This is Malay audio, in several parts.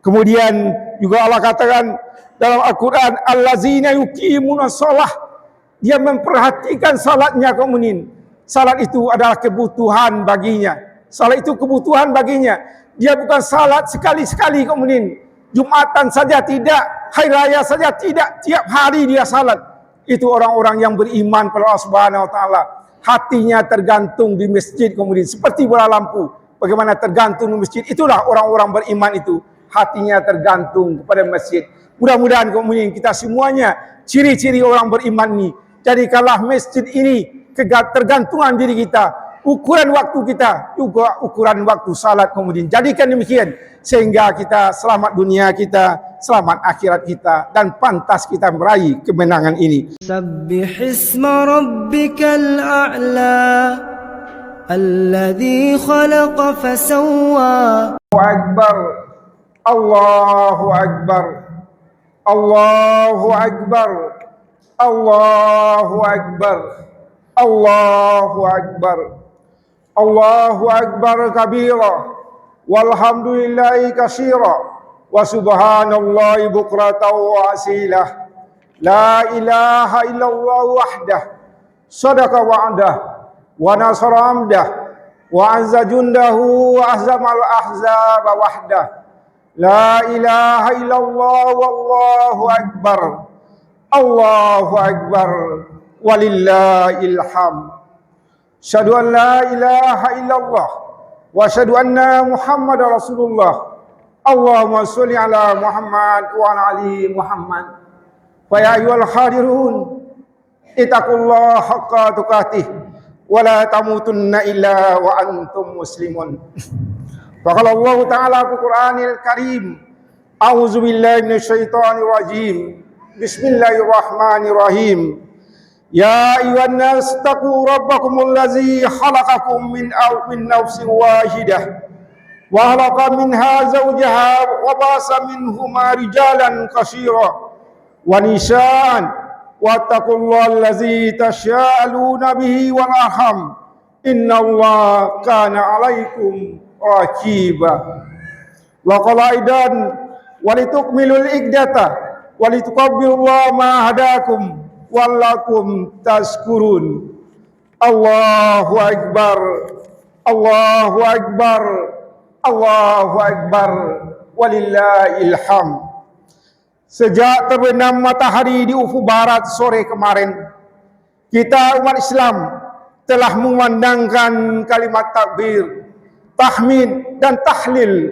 Kemudian juga Allah katakan dalam Al-Quran, allazina yuqimuna shalah, dia memperhatikan salatnya kaum mukminin. Salat itu adalah kebutuhan baginya. Salat itu kebutuhan baginya. Dia bukan salat sekali-sekali kaum mukminin. Jumatan saja tidak, hari raya saja tidak, tiap hari dia salat. Itu orang-orang yang beriman pada Allah Subhanahu wa taala. Hatinya tergantung di masjid kaum mukminin, seperti bola lampu. Bagaimana tergantung di masjid, itulah orang-orang beriman itu. Hatinya tergantung kepada masjid. Mudah-mudahan kaum mukminin kita semuanya ciri-ciri orang beriman ini. Jadikanlah masjid ini tergantungan diri kita. Ukuran waktu kita juga ukuran waktu salat kaum mukminin. Jadikan demikian sehingga kita selamat dunia kita, selamat akhirat kita, dan pantas kita meraih kemenangan ini. Sabbihisma rabbikal a'la alladhi khalaqa fasawwa. Allahu akbar, Allahu akbar, Allahu akbar, Allahu akbar, Allahu akbar, Allahu akbar kabira, walhamdulillahi katsira, wa subhanallahi bukratan wa asilah. La ilaha illallah wahdah, sadaqa wa'dah, wa nasara amdah, wa azza jundahu wa ahzamal ahzaba wahdah. La ilaha illallah wallahu akbar, Allahu akbar, walillahil hamd. Asyhadu an la ilaha illallah wa asyhadu anna Muhammadar Rasulullah. Allahumma sholli ala Muhammad wa ala ali Muhammad. Fa ya ayyuhal hadirun, ittaqullaha haqqa tuqatih wa la tamutunna illa wa antum muslimun. Faqala Allah Ta'ala fil Qur'anil Karim, a'udzu billahi minasyaitonir rajim. Bismillahirrahmanirrahim. Ya ayyuhan nas taqu rabbakumul ladzi khalaqakum min nafsin wahidah wa khalaqa minha zawjaha wa basa minhuma rijalan katsira wa nisaan wattaqullaha allazi tasyaaluna bihi wal arham innallaha kana 'alaikum raqiba. Wa qala aidan walitukmilul iddata walitukabbirullaha ma hadakum walakum tashkurun. Allahu akbar, Allahu akbar, Allahu akbar, walillahil hamd. Sejak terbenam matahari di ufuk barat sore kemarin, kita umat Islam telah memandangkan kalimat takbir, tahmid dan tahlil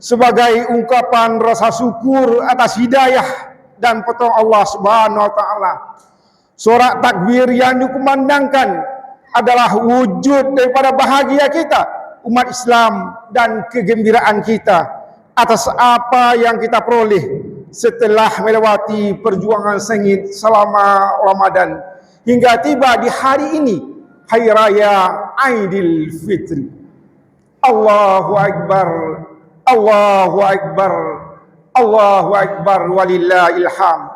sebagai ungkapan rasa syukur atas hidayah dan petunjuk Allah Subhanahu wa taala. Sorak takbir yang dikumandangkan adalah wujud daripada bahagia kita umat Islam dan kegembiraan kita atas apa yang kita peroleh setelah melewati perjuangan sengit selama Ramadan hingga tiba di hari ini, hari raya Aidil Fitri. Allahu akbar, Allahu akbar, Allahu akbar, walillahil hamd.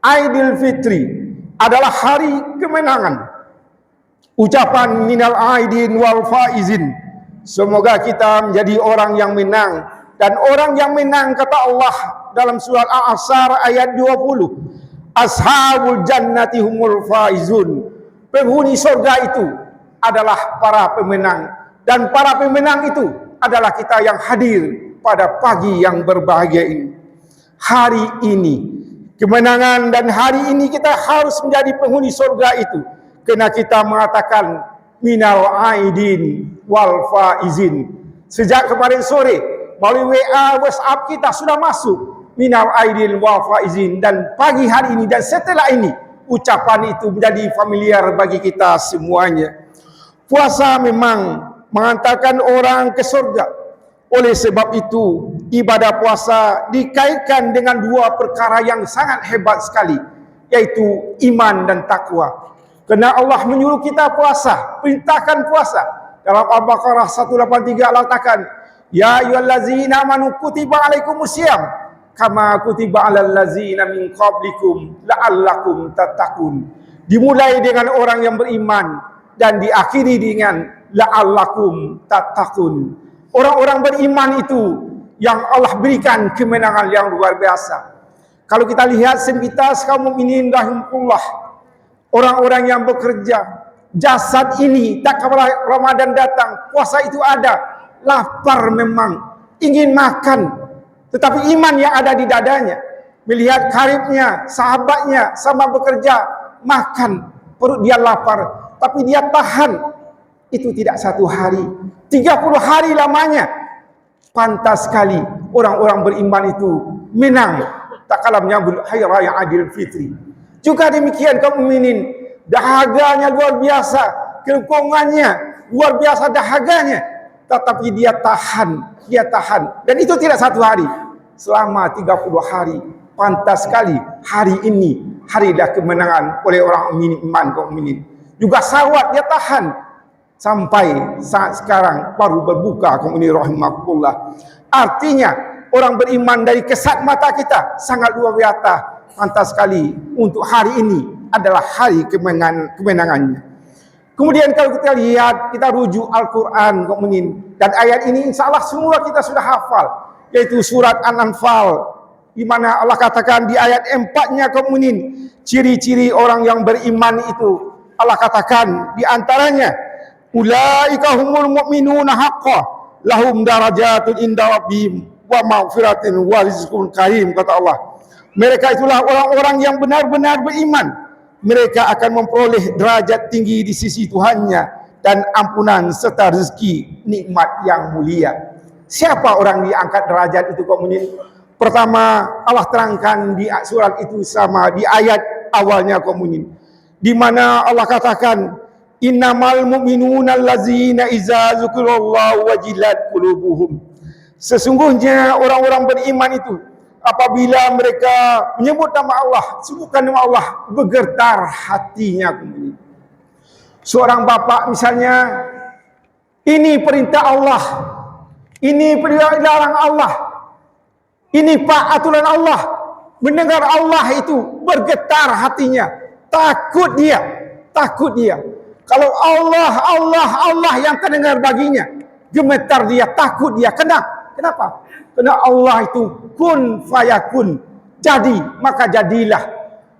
Aidil Fitri adalah hari kemenangan. Ucapan minal aidin wal faizin. Semoga kita menjadi orang yang menang, dan orang yang menang kata Allah dalam surat Al-Asr ayat 20. Ashabul jannati humul faizun. Penghuni surga itu adalah para pemenang, dan para pemenang itu adalah kita yang hadir pada pagi yang berbahagia ini. Hari ini kemenangan, dan hari ini kita harus menjadi penghuni surga itu, karena kita mengatakan minal aidin wal faizin. Sejak kemarin sore melalui WA, WhatsApp kita sudah masuk minal aidin wal faizin, dan pagi hari ini dan setelah ini ucapan itu menjadi familiar bagi kita semuanya. Puasa memang mengantarkan orang ke surga. Oleh sebab itu, ibadah puasa dikaitkan dengan dua perkara yang sangat hebat sekali, yaitu iman dan takwa. Kerana Allah menyuruh kita puasa, perintahkan puasa. Dalam Al-Baqarah 183 Allah katakan, ya ayyuhallazina amanu kutiba alaikumusiyam kama kutiba alal ladzina min qablikum la'allakum tattaqun. Dimulai dengan orang yang beriman dan diakhiri dengan la'allakum tattaqun. Orang-orang beriman itu yang Allah berikan kemenangan yang luar biasa. Kalau kita lihat sembita kaum mukminin rahimahullah, orang-orang yang bekerja, jasad ini tak kala Ramadan datang, puasa itu ada, lapar memang, ingin makan, tetapi iman yang ada di dadanya, melihat karibnya, sahabatnya sama bekerja, makan, perut dia lapar, tapi dia tahan. Itu tidak 1 hari, 30 hari lamanya. Pantas sekali orang-orang beriman itu menang tak kala menyambut hari raya Aidil Fitri. Juga demikian kaum mukminin, dahaganya luar biasa, keunggulannya luar biasa dahaganya, tetapi dia tahan. Dan itu tidak 1 hari, selama 30 hari. Pantas sekali hari ini harilah kemenangan oleh orang iman kaum mukminin. Juga sawat dia tahan sampai saat sekarang baru berbuka kaum mukminin rahimakumullah. Artinya orang beriman dari kesat mata kita sangat luar biasa. Pantas sekali untuk hari ini adalah hari kemenangannya. Kemudian kalau kita lihat, kita rujuk Al-Quran kaum mukminin, dan ayat ini insyaallah semua kita sudah hafal, yaitu surat An-Anfal, di mana Allah katakan di ayat 4-nya kaum mukminin, ciri-ciri orang yang beriman itu Allah katakan di antaranya, ulaika humul mu'minuna haqqan lahum darajatun inda rabbihim wa maghfiratin wa rizqun karim, kata Allah. Mereka itulah orang-orang yang benar-benar beriman. Mereka akan memperoleh derajat tinggi di sisi Tuhannya dan ampunan serta rezeki nikmat yang mulia. Siapa orang diangkat derajat itu kaum mukminin? Pertama, Allah terangkan di surat itu sama di ayat awalnya kaum mukminin, di mana Allah katakan, innamal mu'minuna allazina iza dzukirallahu wajilat qulubuhum. Sesungguhnya orang-orang beriman itu apabila mereka menyebut nama Allah, sebutkan nama Allah, bergetar hatinya. Seorang bapa misalnya, ini perintah Allah, ini larang Allah, ini aturan Allah, mendengar Allah itu bergetar hatinya, takut dia. Kalau Allah yang terdengar baginya, gemetar dia, takut dia. Kenapa? Karena Allah itu kun fayakun, jadi maka jadilah.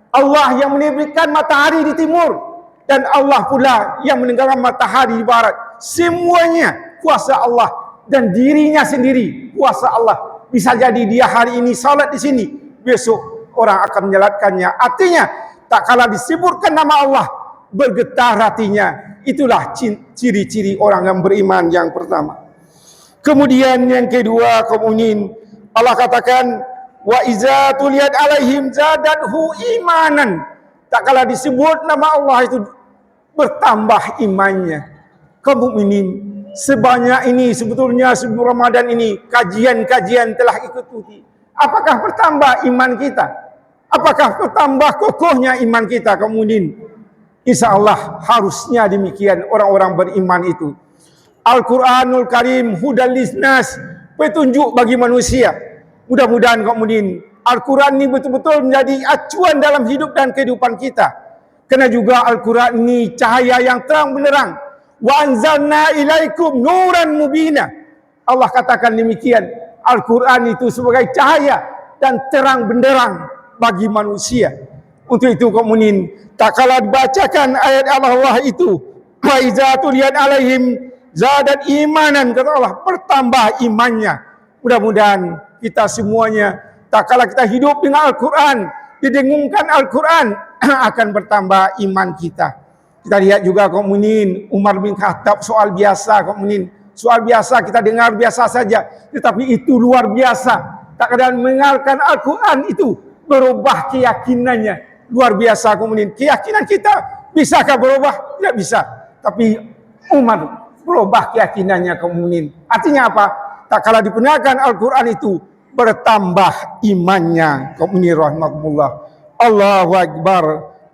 Allah yang memberikan matahari di timur, dan Allah pula yang menenggelamkan matahari di barat. Semuanya kuasa Allah, dan dirinya sendiri kuasa Allah. Bisa jadi dia hari ini salat di sini, besok orang akan menyalatkannya. Artinya tak kala disebutkan nama Allah, bergetar hatinya. Itulah ciri-ciri orang yang beriman yang pertama. Kemudian yang kedua, kaum mukminin, Allah katakan, wa iza tuliyat alaihim zadathu imanan. Tak kala disebut nama Allah itu bertambah imannya. Kaum mukminin, sebanyak ini sebetulnya sebelum Ramadan ini kajian-kajian telah ikuti. Apakah bertambah iman kita? Apakah bertambah kokohnya iman kita kaum mukminin? InsyaAllah harusnya demikian orang-orang beriman itu. Al-Quranul Karim hudal linnas, petunjuk bagi manusia. Mudah-mudahan kaum mukminin, Al-Quran ini betul-betul menjadi acuan dalam hidup dan kehidupan kita. Kerana juga Al-Quran ini cahaya yang terang benderang. Wa anzalna ilaikum nuran mubina. Allah katakan demikian. Al-Quran itu sebagai cahaya dan terang benderang bagi manusia. Untuk itu kaum mukminin, tak kala dibacakan ayat Allah itu, wa iza tuliyat alaihim zadat imanan, kata Allah, bertambah imannya. Mudah-mudahan kita semuanya, tak kala kita hidup dengan Al-Quran, didengungkan Al-Quran, akan bertambah iman kita. Kita lihat juga kaum mukminin, Umar bin Khattab, soal biasa kaum mukminin, soal biasa kita dengar biasa saja, tetapi itu luar biasa. Tak kala mendengarkan Al-Quran itu berubah keyakinannya. Luar biasa kaum mukminin. Keyakinan kita bisakah berubah? Tidak bisa. Tapi Umar berubah keyakinannya kaum mukminin. Artinya apa? Tak kala dibenarkan Al-Quran itu bertambah imannya kaum mukminin rahimakumullah. Allahu Akbar,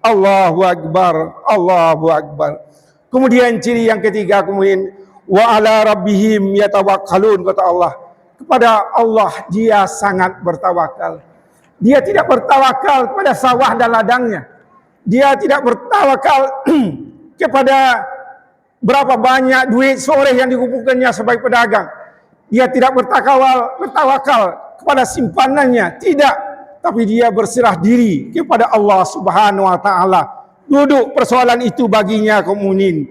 Allahu Akbar, Allahu Akbar. Kemudian ciri yang ketiga kaum mukminin, wa ala rabbihim yatawakkalun, kata Allah. Kepada Allah dia sangat bertawakal. Dia tidak bertawakal kepada sawah dan ladangnya. Dia tidak bertawakal kepada berapa banyak duit sore yang dikumpulkannya sebagai pedagang. Dia tidak bertawakal kepada simpanannya, tidak, tapi dia berserah diri kepada Allah Subhanahu wa taala. Duduk persoalan itu baginya kaum mukminin,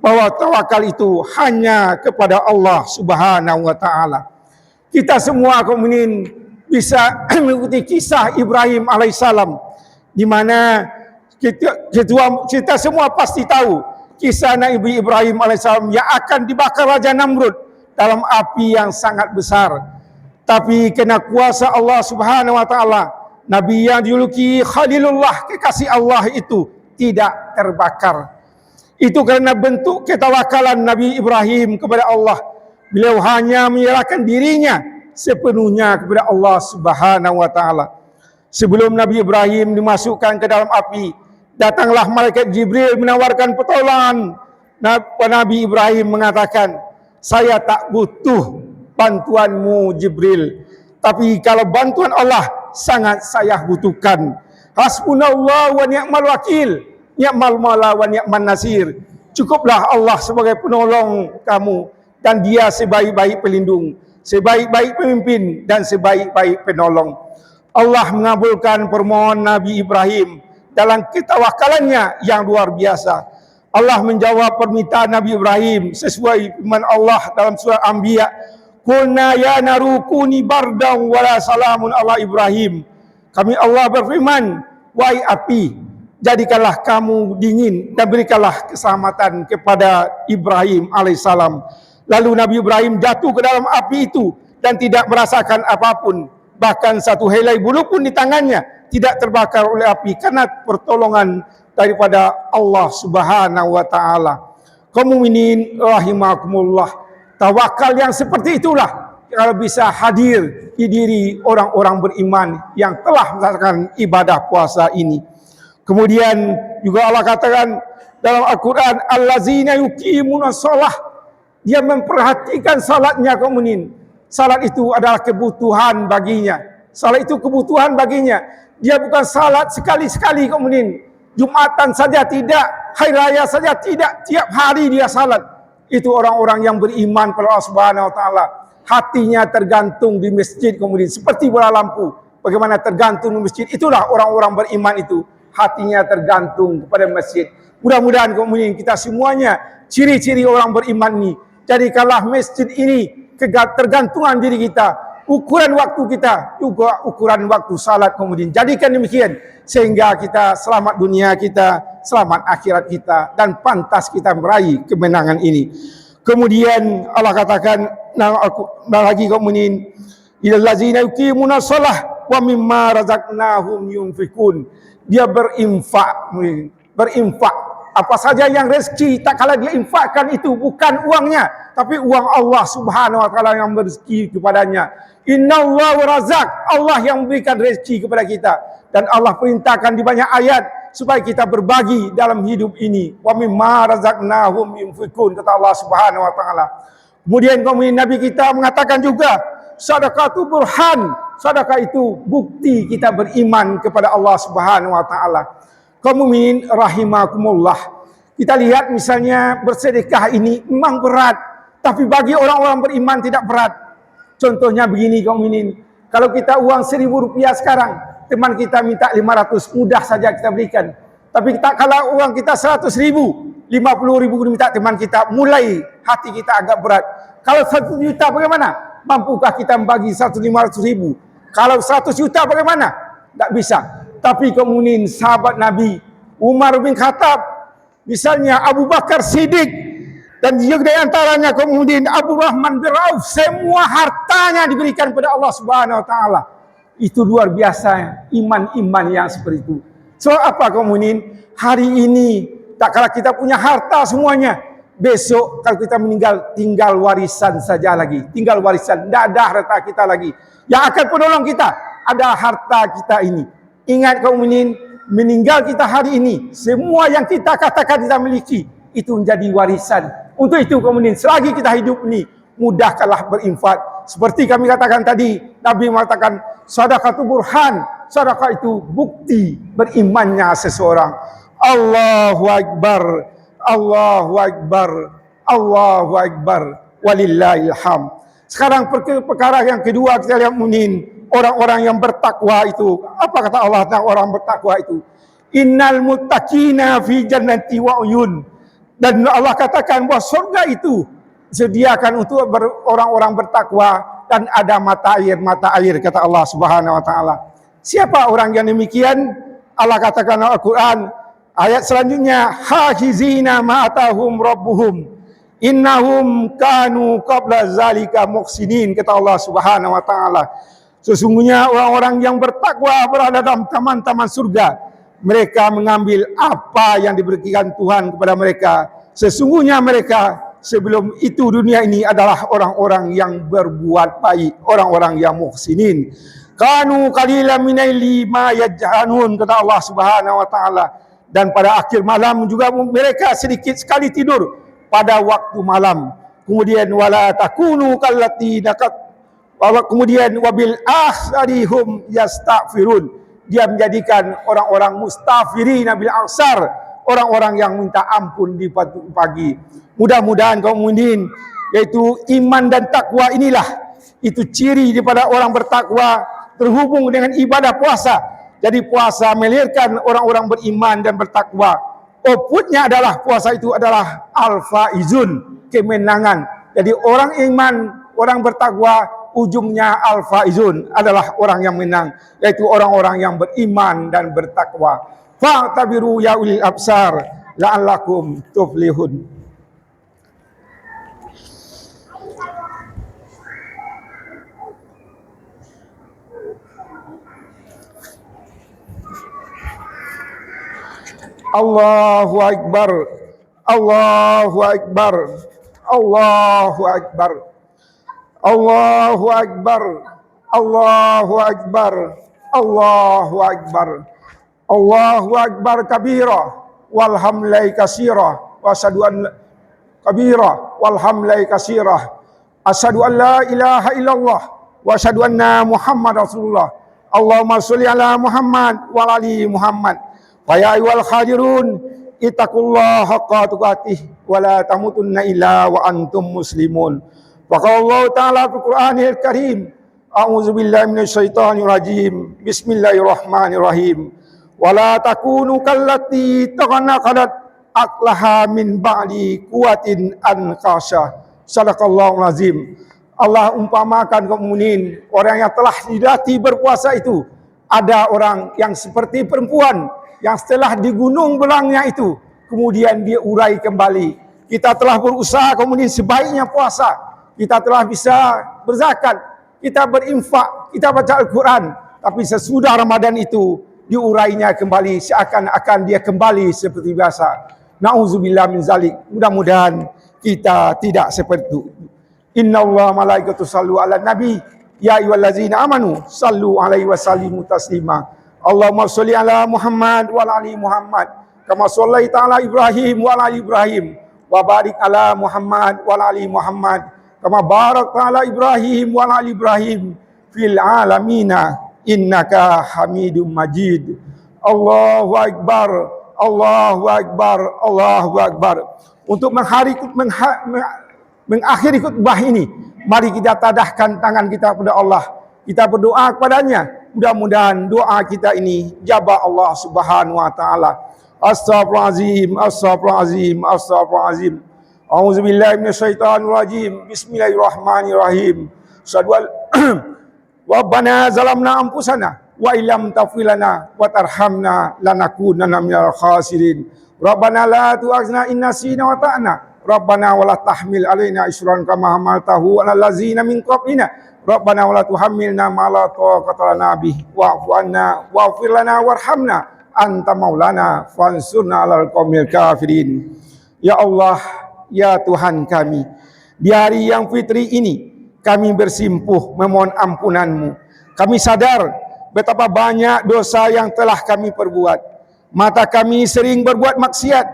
bahwa tawakal itu hanya kepada Allah Subhanahu wa taala. Kita semua kaum mukminin bisa mengikuti kisah Ibrahim alaihissalam, di mana kita semua pasti tahu kisah Nabi Ibrahim alaihissalam yang akan dibakar Raja Namrud dalam api yang sangat besar. Tapi kena kuasa Allah Subhanahu wa taala, Nabi yang dijuluki Khalilullah, kekasih Allah itu tidak terbakar. Itu kerana bentuk ketawakalan Nabi Ibrahim kepada Allah. Beliau hanya menyerahkan dirinya sepenuhnya kepada Allah Subhanahu wa taala. Sebelum Nabi Ibrahim dimasukkan ke dalam api, datanglah malaikat Jibril menawarkan pertolongan. Nabi Ibrahim mengatakan, "Saya tak butuh bantuanmu Jibril, tapi kalau bantuan Allah sangat saya butuhkan. Hasbunallah wa ni'mal wakil, ni'mal maula wa ni'man nasir." Cukuplah Allah sebagai penolong kamu, dan dia sebaik-baik pelindung, sebaik-baik pemimpin, dan sebaik-baik penolong. Allah mengabulkan permohonan Nabi Ibrahim dalam ketawakalannya yang luar biasa. Allah menjawab permintaan Nabi Ibrahim sesuai firman Allah dalam surah Anbiya, "Qulna ya naru kuni bardan wa la salamun ala Ibrahim." Kami Allah berfirman, "Wahai api, jadikanlah kamu dingin dan berikanlah keselamatan kepada Ibrahim alaihissalam." Lalu Nabi Ibrahim jatuh ke dalam api itu dan tidak merasakan apapun. Bahkan satu helai bulu pun di tangannya tidak terbakar oleh api karena pertolongan daripada Allah Subhanahu wa taala. Kaum mukminin rahimakumullah, tawakal yang seperti itulah kalau bisa hadir di diri orang-orang beriman yang telah melaksanakan ibadah puasa ini. Kemudian juga Allah katakan dalam Al-Quran, "Allazina yuqimunas shalah." Dia memperhatikan salatnya kaum mukminin. Salat itu adalah kebutuhan baginya. Salat itu kebutuhan baginya. Dia bukan salat sekali-sekali kaum mukminin. Jumatan saja tidak, hari raya saja tidak, tiap hari dia salat. Itu orang-orang yang beriman kepada Allah Subhanahu wa taala. Hatinya tergantung di masjid kaum mukminin, seperti bola lampu. Bagaimana tergantung di masjid, itulah orang-orang beriman itu. Hatinya tergantung kepada masjid. Mudah-mudahan kaum mukminin kita semuanya ciri-ciri orang beriman ini. Jadikanlah masjid ini tergantungan diri kita, ukuran waktu kita juga ukuran waktu salat kemudian. Jadikan demikian sehingga kita selamat dunia kita, selamat akhirat kita, dan pantas kita meraih kemenangan ini. Kemudian Allah katakan lagi kemudian, "Illallazina yuqimunas shalah wa mimma razaqnahum yunfikun." Dia berinfak. Apa saja yang rezeki, tak kala dia infakkan itu bukan uangnya, tapi uang Allah Subhanahu wa taala yang berezeki kepadanya. Innallaha razaq, Allah yang memberikan rezeki kepada kita, dan Allah perintahkan di banyak ayat supaya kita berbagi dalam hidup ini. Wa mimma razaqnahum yunfikun, kata Allah Subhanahu wa taala. Kemudian Nabi kita mengatakan juga, sedekah itu burhan, sedekah itu bukti kita beriman kepada Allah Subhanahu wa taala. Kaum mukminin rahimakumullah, kita lihat misalnya bersedekah ini memang berat, tapi bagi orang-orang beriman tidak berat. Contohnya begini kaum mukminin, kalau kita uang Rp1.000 sekarang, teman kita minta 500, mudah saja kita berikan. Tapi kalau uang kita 100.000, 50.000 minta teman kita, mulai hati kita agak berat. Kalau 1 juta bagaimana? Mampukah kita membagi 100-500 ribu? Kalau 100 juta bagaimana? Tak bisa. Tapi kemudian sahabat Nabi, Umar bin Khattab, misalnya Abu Bakar Siddiq, dan juga di antaranya kemudian Abu Rahman bin Auf, semua hartanya diberikan kepada Allah Subhanahu wa taala. Itu luar biasa iman-iman yang seperti itu. So apa kemudian hari ini tak kala kita punya harta semuanya, besok kalau kita meninggal tinggal warisan saja lagi, tinggal warisan, tidak ada harta kita lagi. Yang akan penolong kita ada harta kita ini. Ingat kaum mukminin, meninggal kita hari ini, semua yang kita katakan kita miliki itu menjadi warisan. Untuk itu kaum mukminin, selagi kita hidup ini, mudahkanlah berinfak. Seperti kami katakan tadi, Nabi mengatakan sedekah itu burhan, sedekah itu bukti berimannya seseorang. Allahu Akbar, Allahu Akbar, Allahu Akbar, walillahil hamd. Sekarang perkara yang kedua kita lihat mukminin, orang-orang yang bertakwa itu. Apa kata Allah tentang orang bertakwa itu? Innal muttaqina fi jannati wa uyun. Dan Allah katakan bahawa surga itu sediakan untuk orang-orang bertakwa dan ada mata air kata Allah Subhanahu wa taala. Siapa orang yang demikian? Allah katakan dalam Al-Quran ayat selanjutnya, hafizina ma atahum rabbuhum innahum kanu qabla zalika muhsinin, kata Allah Subhanahu wa taala. Sesungguhnya orang-orang yang bertakwa berada dalam taman-taman surga. Mereka mengambil apa yang diberikan Tuhan kepada mereka. Sesungguhnya mereka sebelum itu dunia ini adalah orang-orang yang berbuat baik, orang-orang yang muhsinin. Kanu qalilan minaili ma yaj'anun, kata Allah Subhanahu wa taala. Dan pada akhir malam juga mereka sedikit sekali tidur pada waktu malam. Kemudian wala takunu kallati nakat, kemudian wabil akhirihum yastaghfirun. Dia menjadikan orang-orang mustaghfirin bil aksar, orang-orang yang minta ampun di pagi. Mudah-mudahan kaum mukminin, yaitu iman dan takwa inilah itu ciri daripada orang bertakwa terhubung dengan ibadah puasa. Jadi puasa melahirkan orang-orang beriman dan bertakwa. Outputnya adalah puasa itu adalah al-faizun, kemenangan. Jadi orang iman, orang bertakwa, ujungnya al-faizun adalah orang yang menang, yaitu orang-orang yang beriman dan bertakwa. Fa'tabiru ya ulil absar la'allakum tuflihun. Allahu Akbar, Allahu Akbar, Allahu Akbar, Allahu Akbar, Allahu Akbar, Allahu Akbar, Allahu Akbar kabira, walhamdulillah katsira, wa asyhadu an kabira, walhamdulillah katsira, asyhadu an la ilaha illallah, wa asyhadu anna Muhammad Rasulullah. Allahumma sholli ala Muhammad wa ala ali Muhammad. Wa ya ayyuhal hadirun ittaqullaha haqqa tuqatih wa la tamutunna illa wa antum muslimun. Wa qala Allah ta'ala fil Qur'anil Karim, a'udzu billahi minasyaitonir rajim. Bismillahirrahmanirrahim. Wa la takunu kallati taghnaqadat aqlaha min ba'di quwwatin ankasha. Sadaqallahul azim. Allah umpamakan kaum mukminin, orang yang telah dilatih berpuasa itu, ada orang yang seperti perempuan yang setelah di gunung belangnya itu, kemudian dia urai kembali. Kita telah berusaha kemudian sebaiknya puasa, kita telah bisa berzakat, kita berinfak, kita baca Al-Quran, tapi sesudah Ramadan itu diurainya kembali, seakan-akan dia kembali seperti biasa. Na'udzubillah min zalik. Mudah-mudahan kita tidak seperti itu. Innallaha malaikatu sallu ala nabi ya ayyuhallazina amanu sallu alaihi wa sallimu taslima. Allahumma sholli ala Muhammad wa ala ali Muhammad kama shallaita ala Ibrahim wa ala ali Ibrahim wa barik ala Muhammad wa ala ali Muhammad kama barakta ala Ibrahim wa ala ali Ibrahim fil alamina innaka Hamidum Majid. Allahu akbar, Allahu akbar, Allahu akbar. Untuk mengakhiri khutbah ini, mari kita tadahkan tangan kita kepada Allah. Kita berdoa kepadanya. Mudah-mudahan doa kita ini jabah Allah Subhanahu wa taala. Astaghfirullahalazim, astaghfirullahalazim, astaghfirullahalazim. A'udzubillahi minasyaitonir rajim. Bismillahirrahmanirrahim. Rabbana zalamna anfusana wa illam taghfir lana wa tarhamna lanakunanna minal khasirin. Rabbana la tu'akhidhna in nasina wa ta'na. Rabbana wa la tahmil alaina isran kama hamaltahu 'alal ladzina min qablina. Rabbana wa la tuhammilna ma la taqata lana bih wa'fu 'anna waghfir lana warhamna anta maulana fansurna 'alal qaumil kafirin. Ya Allah, ya Tuhan kami, di hari yang fitri ini kami bersimpuh memohon ampunan-Mu. Kami sadar betapa banyak dosa yang telah kami perbuat. Mata kami sering berbuat maksiat,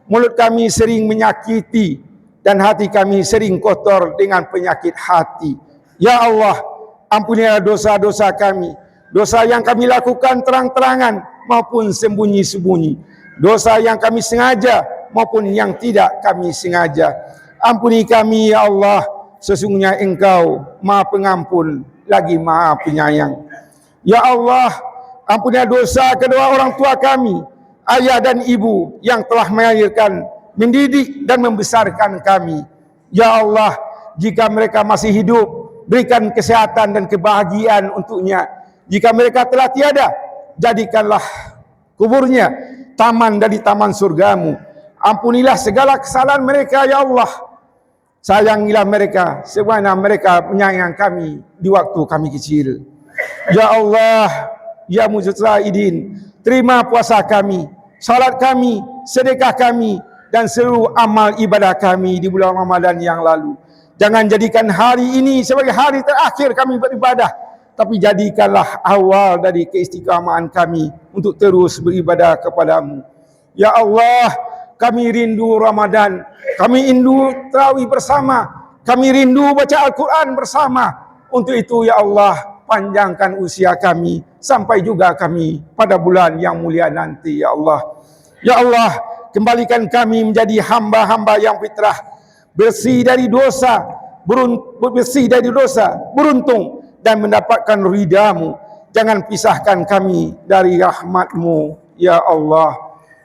mulut kami sering menyakiti, dan hati kami sering kotor dengan penyakit hati. Ya Allah, ampunilah dosa-dosa kami, dosa yang kami lakukan terang-terangan maupun sembunyi-sembunyi, dosa yang kami sengaja maupun yang tidak kami sengaja. Ampuni kami ya Allah, sesungguhnya Engkau Maha Pengampun lagi Maha Penyayang. Ya Allah, ampunilah dosa kedua orang tua kami, ayah dan ibu yang telah melahirkan, mendidik dan membesarkan kami. Ya Allah, jika mereka masih hidup, berikan kesehatan dan kebahagiaan untuknya. Jika mereka telah tiada, jadikanlah kuburnya taman dari taman surgamu. Ampunilah segala kesalahan mereka, ya Allah. Sayangilah mereka sebagaimana mereka menyayangi kami di waktu kami kecil. Ya Allah, ya Mujtahidin, terima puasa kami, salat kami, sedekah kami, dan seluruh amal ibadah kami di bulan Ramadan yang lalu. Jangan jadikan hari ini sebagai hari terakhir kami beribadah, tapi jadikanlah awal dari keistiqamahan kami untuk terus beribadah kepadamu. Ya Allah, kami rindu Ramadan, kami rindu tarawih bersama, kami rindu baca Al-Quran bersama. Untuk itu ya Allah, panjangkan usia kami sampai juga kami pada bulan yang mulia nanti ya Allah. Ya Allah, kembalikan kami menjadi hamba-hamba yang fitrah, bersih dari dosa, beruntung dan mendapatkan ridha-Mu. Jangan pisahkan kami dari rahmat-Mu ya Allah.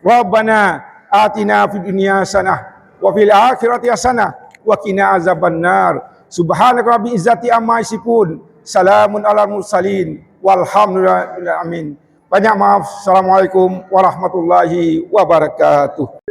Rabbana atina fid dunya hasanah wa fil akhirati hasanah wa qina azabannar. Subhanaka rabbil izzati amma yasifun. Salamun ala mursalin walhamdulillahi amin. Banyak maaf. Assalamualaikum warahmatullahi wabarakatuh.